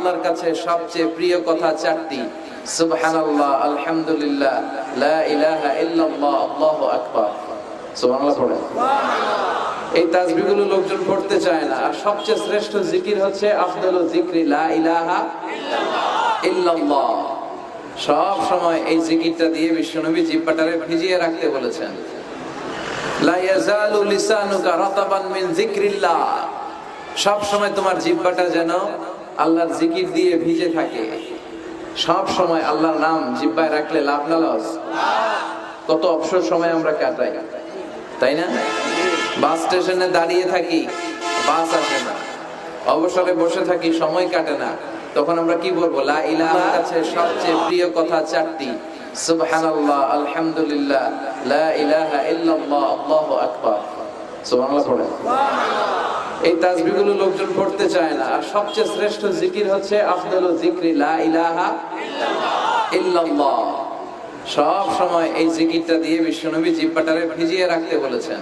আল্লাহর কাছে সবচেয়ে প্রিয় কথা চারটি, সুবহানাল্লাহ, আলহামদুলিল্লাহ, লা ইলাহা ইল্লাল্লাহ, আল্লাহু আকবার। সুবহানাল্লাহ পড়েন। এই তাসবিহগুলো লোকজন পড়তে চায় না। আর সবচেয়ে শ্রেষ্ঠ জিকির হচ্ছে আফদালু যিকরি লা ইলাহা ইল্লাল্লাহ। সব সময় এই জিকিরটা দিয়ে বিশ্বনবী জিহ্বাটারে ভিজিয়ে রাখতে বলেছেন। লা ইয়াজালু লিসানুকা রাতাবান মিন যিকরিল্লাহ। সব সময় তোমার জিহ্বাটা যেন আল্লাহর জিকির দিয়ে ভিজে থাকে। সব সময় আল্লাহর নাম জিহ্বায় রাখলে লাভ না লস? কত অবসর সময় আমরা কাটাই, তাই না? বাস স্টেশনে দাঁড়িয়ে থাকি, বাস আসে না, অবসরে বসে থাকি, সময় কাটে না, তখন আমরা কি বলবো? লা ইলাহা আছে সবচেয়ে প্রিয় কথা চারটি, সুবহানাল্লাহ, আলহামদুলিল্লাহ, লা ইলাহা ইল্লাল্লাহ, আল্লাহু আকবার। সুবহানাল্লাহ পড়েন। এই তাসবিহগুলো লোকজন পড়তে চায় না। আর সবচেয়ে শ্রেষ্ঠ জিকির হচ্ছে আফদালু যিকরি লা ইলাহা ইল্লাল্লাহ। সব সময় এই জিকিরটা দিয়ে বিশ্বনবী জিহ্বাটারে ভিজিয়ে রাখতে বলেছেন।